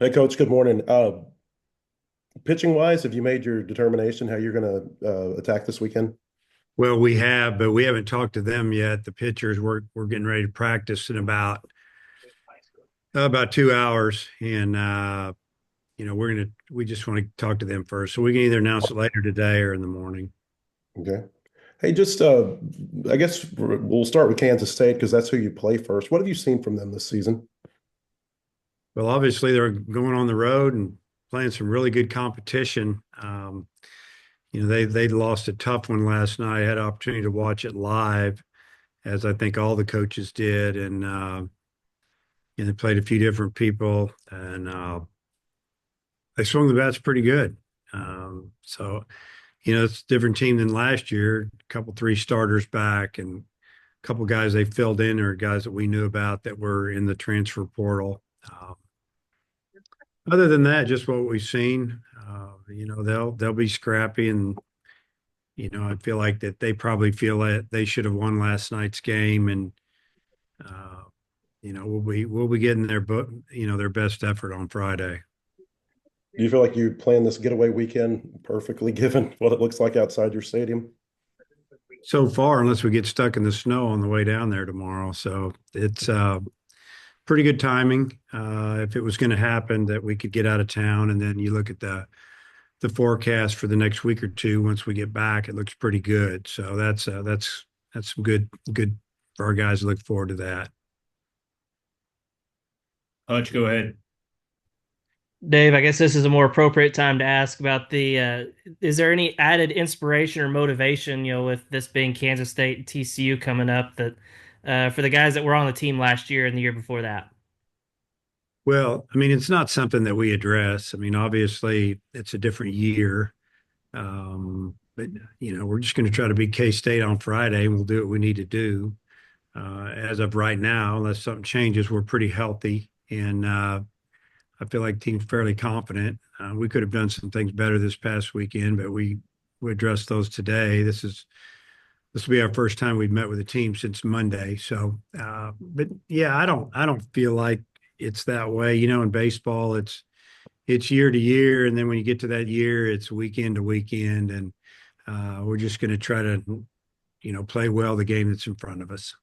Hey, Coach, good morning. Pitching wise, have you made your determination how you're going to attack this weekend? Well, we have, but we haven't talked to them yet. The pitchers, we're getting ready to practice in about 2 hours, and we just want to talk to them first, so we can either announce it later today or in the morning. Okay. Hey, just I guess we'll start with Kansas State because that's who you play first. What have you seen from them this season? Well, obviously they're going on the road and playing some really good competition. They lost a tough one last night. I had an opportunity to watch it live, as I think all the coaches did, and they played a few different people, and they swung the bats pretty good. It's a different team than last year. A couple, three starters back, and a couple guys they filled in are guys that we knew about that were in the transfer portal. Other than that, just what we've seen. They'll be scrappy, and I feel like that they probably feel that they should have won last night's game, and uh, we'll be getting their best effort on Friday. Do you feel like you planned this getaway weekend perfectly given what it looks like outside your stadium? So far, unless we get stuck in the snow on the way down there tomorrow, so it's pretty good timing. If it was going to happen, that we could get out of town, and then you look at the forecast for the next week or two. Once we get back, it looks pretty good. So that's some good for our guys to look forward to that. Hutch, go ahead. Dave, I guess this is a more appropriate time to ask about is there any added inspiration or motivation, with this being Kansas State and TCU coming up that for the guys that were on the team last year and the year before that? Well, I mean, it's not something that we address. I mean, obviously, it's a different year, but we're just going to try to beat K State on Friday, and we'll do what we need to do. As of right now, unless something changes, we're pretty healthy, and I feel like the team's fairly confident. We could have done some things better this past weekend, but we addressed those today. This will be our first time we've met with the team since Monday. So, but yeah, I don't feel like it's that way. In baseball, it's year to year, and then when you get to that year, it's weekend to weekend, and we're just going to try to play well the game that's in front of us.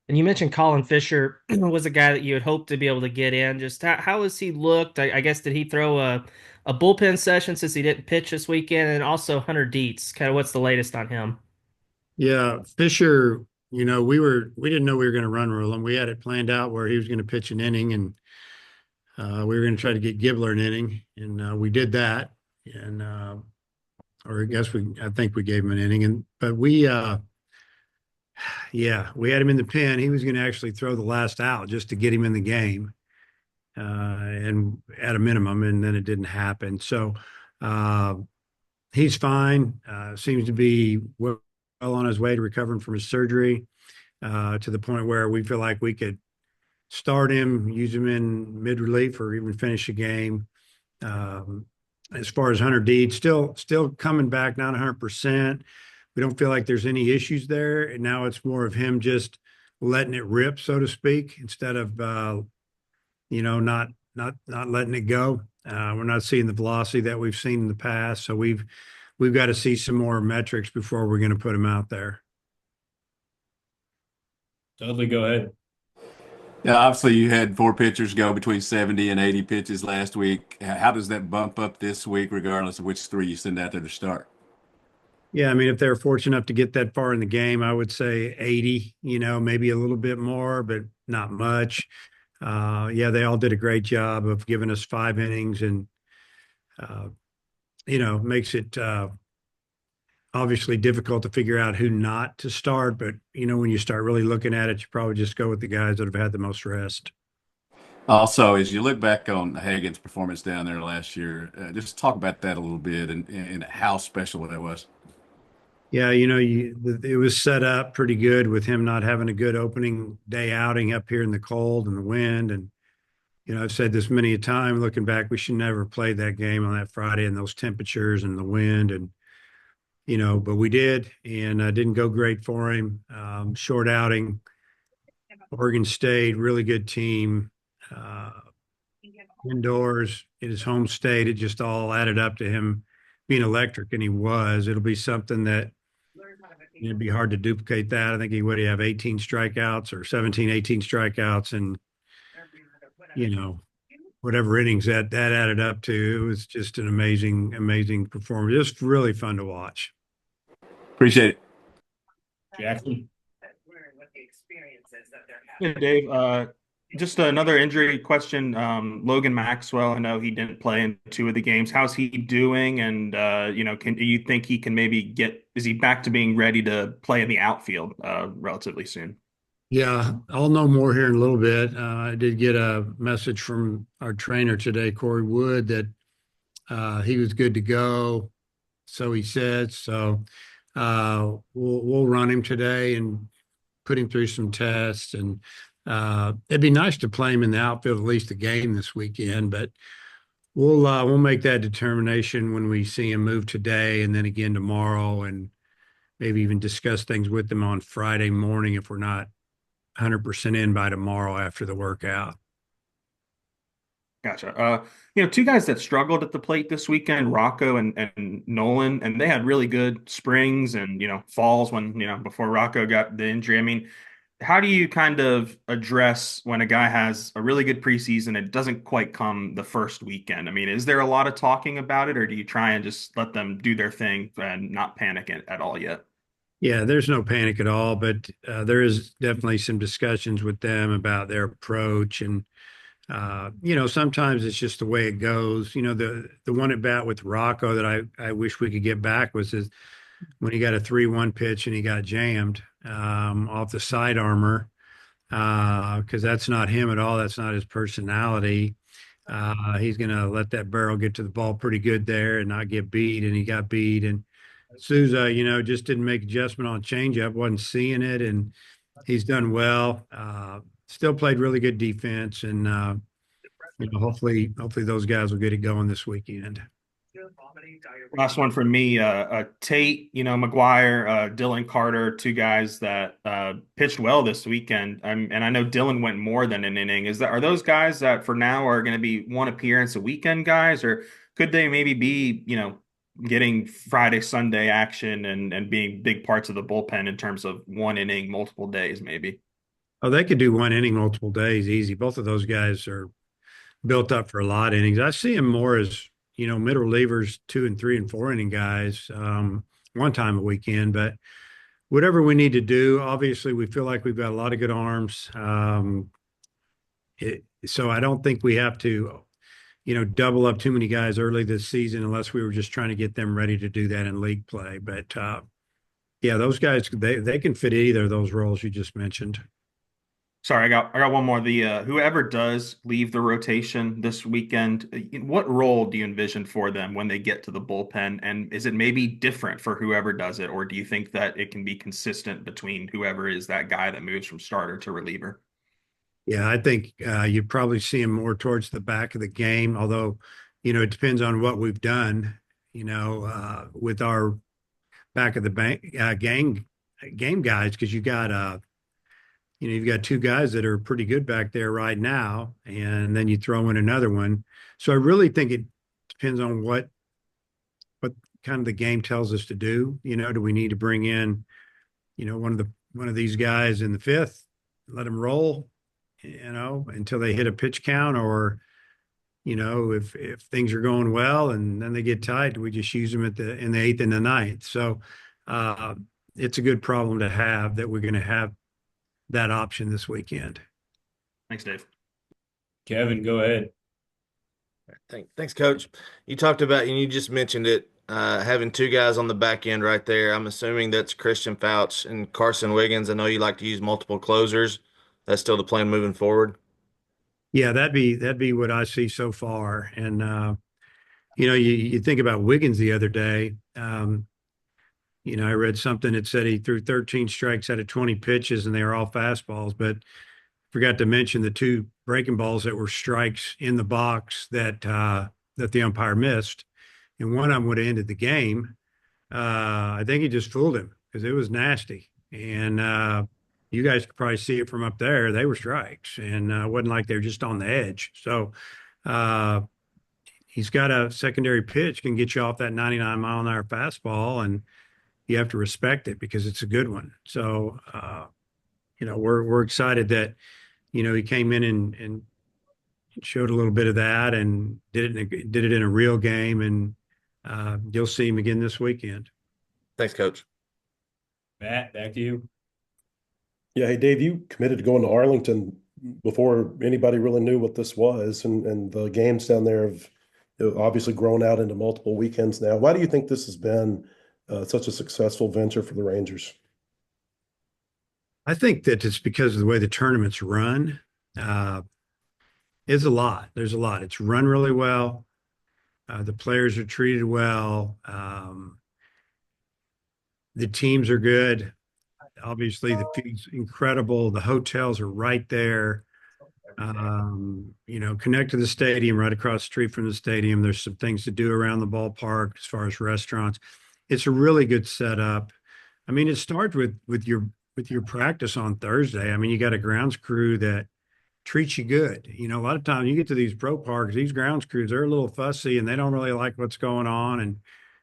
And you mentioned Colin Fisher was a guy that you had hoped to be able to get in. Just how has he looked? I guess did he throw a bullpen session since he didn't pitch this weekend? And also Hunter Dietz, kind of what's the latest on him? Yeah, Fisher. We didn't know we were going to run rule him. We had it planned out where he was going to pitch an inning, and we were going to try to get Gibbler an inning, and we did that. And or I think we gave him an inning, but yeah, we had him in the pen. He was going to actually throw the last out just to get him in the game, and at a minimum, and then it didn't happen. So uh, he's fine. Seems to be well on his way to recovering from his surgery, to the point where we feel like we could start him, use him in mid relief, or even finish the game. Um, as far as Hunter Deed, still coming back, not 100%. We don't feel like there's any issues there, and now it's more of him just letting it rip, so to speak, instead of not letting it go. We're not seeing the velocity that we've seen in the past, so we've got to see some more metrics before we're going to put him out there. Dudley, go ahead. Yeah, obviously you had four pitchers go between 70 and 80 pitches last week. How does that bump up this week, regardless of which three you send out there to start? Yeah, I mean, if they're fortunate enough to get that far in the game, I would say 80, maybe a little bit more, but not much. Yeah, they all did a great job of giving us 5 innings, and, uh, makes it obviously difficult to figure out who not to start. But, when you start really looking at it, you probably just go with the guys that have had the most rest. Also, as you look back on Hagan's performance down there last year, just talk about that a little bit and how special that was. Yeah, it was set up pretty good with him not having a good opening day outing up here in the cold and the wind. And, I've said this many a time looking back, we should never have played that game on that Friday in those temperatures and the wind. And, but we did, and didn't go great for him. Short outing, Oregon State, really good team. Uh, indoors in his home state. It just all added up to him being electric, and he was. It'll be something that it'd be hard to duplicate that. I think he would have 18 strikeouts or 17, 18 strikeouts, and whatever innings that added up to. It was just an amazing, amazing performance. Just really fun to watch. Appreciate it. Jackson. Yeah, Dave. Just another injury question. Logan Maxwell, I know he didn't play in two of the games. How's he doing? And do you think he can maybe is he back to being ready to play in the outfield relatively soon? Yeah, I'll know more here in a little bit. I did get a message from our trainer today, Corey Wood, that he was good to go. So he said. So we'll run him today and put him through some tests, and it'd be nice to play him in the outfield at least a game this weekend. But we'll make that determination when we see him move today, and then again tomorrow, and maybe even discuss things with him on Friday morning if we're not 100% in by tomorrow after the workout. Gotcha. Two guys that struggled at the plate this weekend, Rocco and Nolan, and they had really good springs and falls when before Rocco got the injury. I mean, how do you kind of address when a guy has a really good preseason, it doesn't quite come the first weekend? I mean, is there a lot of talking about it, or do you try and just let them do their thing and not panic at all yet? Yeah, there's no panic at all, but there is definitely some discussions with them about their approach. And sometimes it's just the way it goes. The one at bat with Rocco that I wish we could get back was when he got a 3-1 pitch and he got jammed off the side armor, because that's not him at all. That's not his personality. He's going to let that barrel get to the ball pretty good there and not get beat, and he got beat. And Souza, just didn't make adjustment on changeup, wasn't seeing it, and he's done well. Still played really good defense, and hopefully those guys will get it going this weekend. Last one from me. Tate, McGuire, Dylan Carter, two guys that pitched well this weekend. And I know Dylan went more than an inning. Are those guys that for now are going to be one appearance a weekend guys, or could they maybe be, getting Friday, Sunday action and being big parts of the bullpen in terms of one inning, multiple days, maybe? Oh, they could do one inning multiple days easy. Both of those guys are built up for a lot of innings. I see them more as, middle relievers, 2 and 3 and 4 inning guys, one time a weekend. But whatever we need to do, obviously we feel like we've got a lot of good arms. So I don't think we have to, double up too many guys early this season unless we were just trying to get them ready to do that in league play. But yeah, those guys, they can fit either of those roles you just mentioned. Sorry, I got one more. The whoever does leave the rotation this weekend, what role do you envision for them when they get to the bullpen? And is it maybe different for whoever does it, or do you think that it can be consistent between whoever is that guy that moves from starter to reliever? Yeah, I think you'd probably see him more towards the back of the game, although, it depends on what we've done, with our back of the game guys, because you've got two guys that are pretty good back there right now, and then you throw in another one. So I really think it depends on what kind of the game tells us to do. Do we need to bring in, one of these guys in the fifth, let them roll, until they hit a pitch count, or, if things are going well and then they get tight, we just use them in the eighth and the ninth. So it's a good problem to have that we're going to have that option this weekend. Thanks, Dave. Kevin, go ahead. Thanks, Coach. You talked about, and you just mentioned it, having two guys on the back end right there. I'm assuming that's Christian Fouch and Carson Wiggins. I know you like to use multiple closers. That's still the plan moving forward. Yeah, that'd be what I see so far. And you think about Wiggins the other day. I read something that said he threw 13 strikes out of 20 pitches, and they were all fastballs. But forgot to mention the 2 breaking balls that were strikes in the box that the umpire missed, and one of them would have ended the game. I think he just fooled him because it was nasty. And you guys could probably see it from up there. They were strikes, and it wasn't like they were just on the edge. So uh, he's got a secondary pitch can get you off that 99-mile-an-hour fastball, and you have to respect it because it's a good one. So, we're excited that he came in and showed a little bit of that and did it in a real game, and you'll see him again this weekend. Thanks, Coach. Matt, back to you. Yeah, hey Dave, you committed to going to Arlington before anybody really knew what this was, and the games down there have obviously grown out into multiple weekends now. Why do you think this has been such a successful venture for the Rangers? I think that it's because of the way the tournaments run. Uh, it's a lot. There's a lot. It's run really well. The players are treated well. The teams are good. Obviously, the feed's incredible. The hotels are right there. Connect to the stadium, right across the street from the stadium. There's some things to do around the ballpark as far as restaurants. It's a really good setup. I mean, it starts with your practice on Thursday. I mean, you got a grounds crew that treats you good. A lot of times you get to these pro parks, these grounds crews, they're a little fussy and they don't really like what's going on, and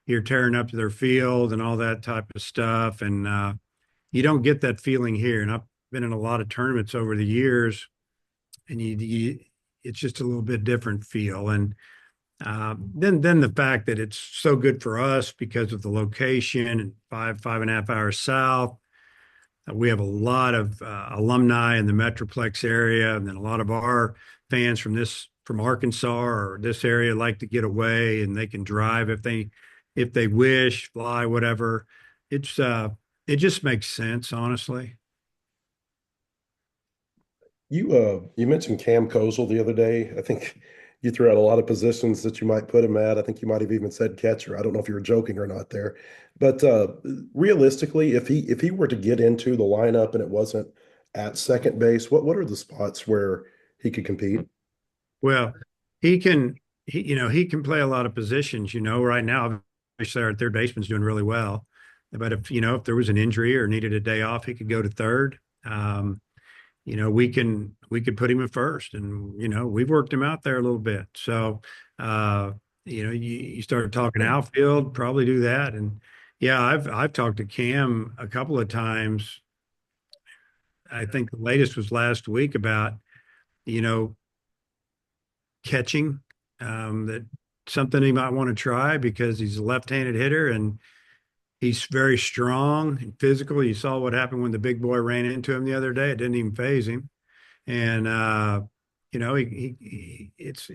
you're tearing up their field and all that type of stuff. And you don't get that feeling here. And I've been in a lot of tournaments over the years, and it's just a little bit different feel. And then the fact that it's so good for us because of the location and 5.5 hours south. We have a lot of alumni in the Metroplex area, and then a lot of our fans from Arkansas or this area like to get away, and they can drive if they wish, fly, whatever. It just makes sense, honestly. You mentioned Cam Kozel the other day. I think you threw out a lot of positions that you might put him at. I think you might have even said catcher. I don't know if you were joking or not there. But realistically, if he were to get into the lineup and it wasn't at second base, what are the spots where he could compete? Well, he can he can play a lot of positions. Right now, obviously our third baseman's doing really well. But if there was an injury or needed a day off, he could go to third. We could put him at first, and we've worked him out there a little bit. So you start talking outfield, probably do that. And yeah, I've talked to Cam a couple of times. I think the latest was last week about you know catching, that something he might want to try because he's a left-handed hitter and he's very strong and physical. You saw what happened when the big boy ran into him the other day. It didn't even phase him. And it's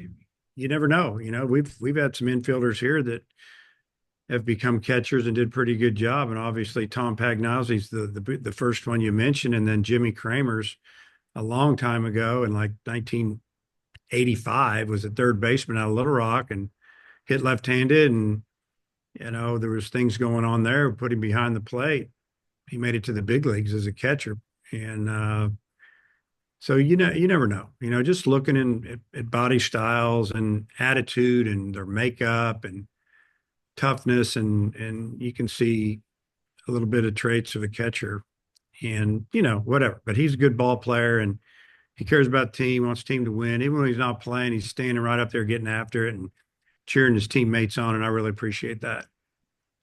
you never know. We've had some infielders here that have become catchers and did pretty good job. And obviously Tom Pagnozzi's the first one you mentioned, and then Jimmy Kramer's a long time ago in like 1985 was a third baseman out of Little Rock and hit left-handed, and there was things going on there, put him behind the plate. He made it to the big leagues as a catcher. And so you never know. Just looking at body styles and attitude and their makeup and toughness, and you can see a little bit of traits of a catcher, and whatever. But he's a good ball player, and he cares about the team, wants the team to win. Even when he's not playing, he's standing right up there getting after it and cheering his teammates on, and I really appreciate that.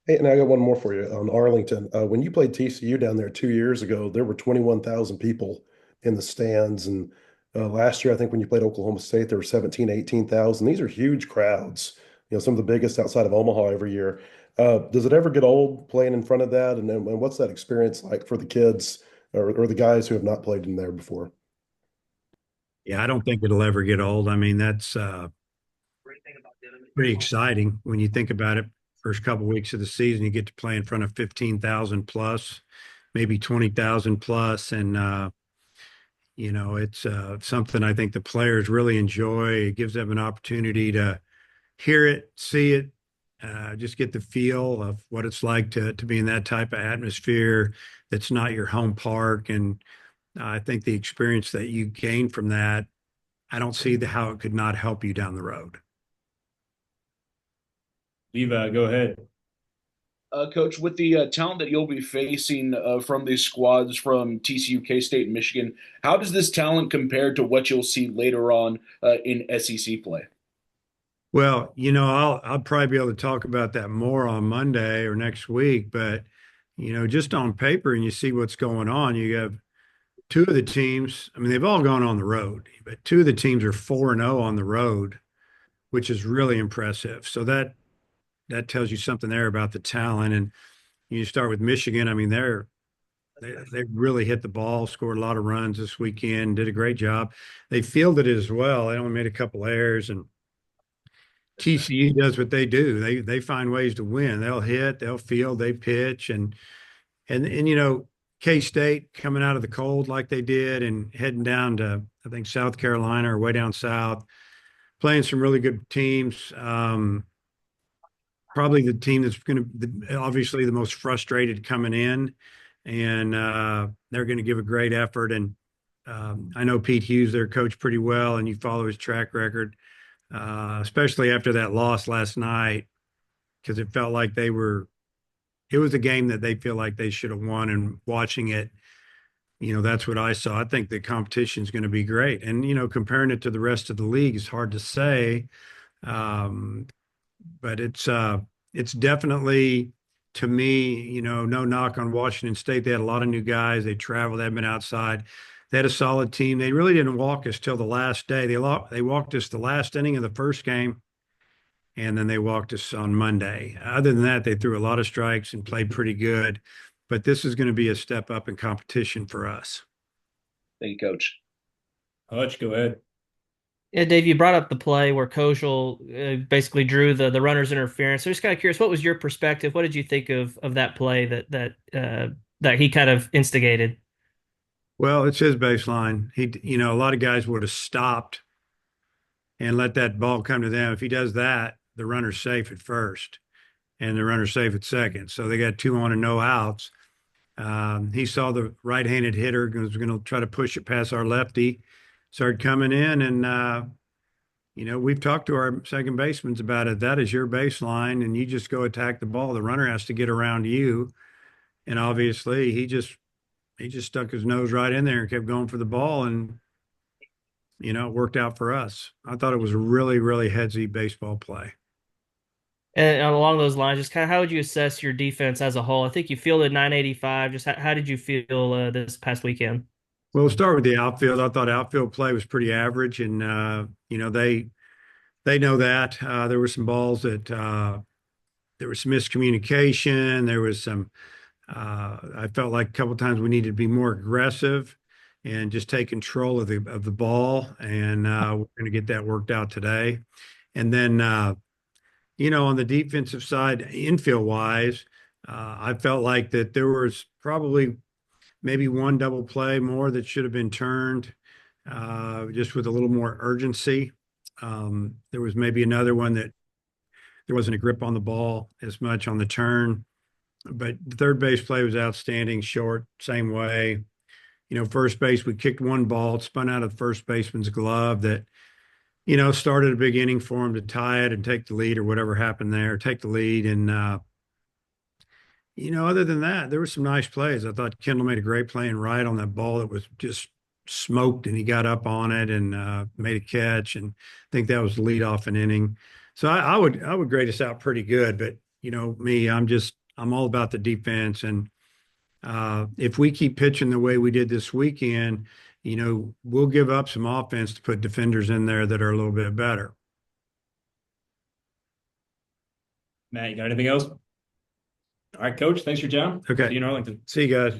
Hey, and I got one more for you on Arlington. When you played TCU down there 2 years ago, there were 21,000 people in the stands. And last year, I think when you played Oklahoma State, there were 17, 18,000. These are huge crowds, some of the biggest outside of Omaha every year. Does it ever get old playing in front of that? And what's that experience like for the kids or the guys who have not played in there before? Yeah, I don't think it'll ever get old. I mean, that's pretty exciting when you think about it. First couple of weeks of the season, you get to play in front of 15,000 plus, maybe 20,000 plus, and it's something I think the players really enjoy. It gives them an opportunity to hear it, see it, just get the feel of what it's like to be in that type of atmosphere that's not your home park. And I think the experience that you gain from that, I don't see how it could not help you down the road. Levi, go ahead. Coach, with the talent that you'll be facing from these squads from TCU, K-State, and Michigan, how does this talent compare to what you'll see later on in SEC play? Well, I'll probably be able to talk about that more on Monday or next week, but just on paper and you see what's going on, you have two of the teams, I mean, they've all gone on the road, but two of the teams are 4-0 on the road, which is really impressive. So that tells you something there about the talent. And you start with Michigan. I mean, they really hit the ball, scored a lot of runs this weekend, did a great job. They fielded it as well. They only made a couple errors, and TCU does what they do. They find ways to win. They'll hit, they'll field, they pitch, and K-State coming out of the cold like they did and heading down to I think South Carolina or way down south, playing some really good teams. Probably the team that's going to obviously the most frustrated coming in, and they're going to give a great effort. And I know Pete Hughes, their coach, pretty well, and you follow his track record, especially after that loss last night, because it felt like it was a game that they feel like they should have won. And watching it, that's what I saw. I think the competition is going to be great. And, comparing it to the rest of the league is hard to say. Um, but it's definitely to me, no knock on Washington State. They had a lot of new guys. They traveled, they've been outside. They had a solid team. They really didn't walk us till the last day. They walked us the last inning of the first game, and then they walked us on Monday. Other than that, they threw a lot of strikes and played pretty good. But this is going to be a step up in competition for us. Thank you, Coach. Hutch, go ahead. Yeah, Dave, you brought up the play where Kojal basically drew the runner's interference. So just kind of curious, what was your perspective? What did you think of that play that he kind of instigated? Well, it's his baseline. A lot of guys would have stopped and let that ball come to them. If he does that, the runner's safe at first and the runner's safe at second. So they got 2 on and no outs. He saw the right-handed hitter was going to try to push it past our lefty, started coming in, and we've talked to our second basemen about it. That is your baseline, and you just go attack the ball. The runner has to get around you, and obviously he just stuck his nose right in there and kept going for the ball, and it worked out for us. I thought it was a really, really headsy baseball play. And along those lines, just kind of how would you assess your defense as a whole? I think you fielded 985. Just how did you feel this past weekend? Well, we'll start with the outfield. I thought outfield play was pretty average, and they know that. There were some balls that there was some miscommunication. There was some. I felt like a couple of times we needed to be more aggressive and just take control of the ball, and we're going to get that worked out today. And then on the defensive side, infield wise, I felt like that there was probably maybe one double play more that should have been turned, just with a little more urgency. There was maybe another one that there wasn't a grip on the ball as much on the turn, but the third base play was outstanding. Short, same way. First base, we kicked one ball, it spun out of the first baseman's glove that, started a big inning for him to tie it and take the lead or whatever happened there, take the lead. And, other than that, there were some nice plays. I thought Kendall made a great play and right on that ball that was just smoked, and he got up on it and made a catch. And I think that was the lead off an inning. So I would grade us out pretty good. But me, I'm all about the defense. And if we keep pitching the way we did this weekend, we'll give up some offense to put defenders in there that are a little bit better. Matt, you got anything else? All right, Coach. Thanks for your time. Okay. See you in Arlington. See you guys.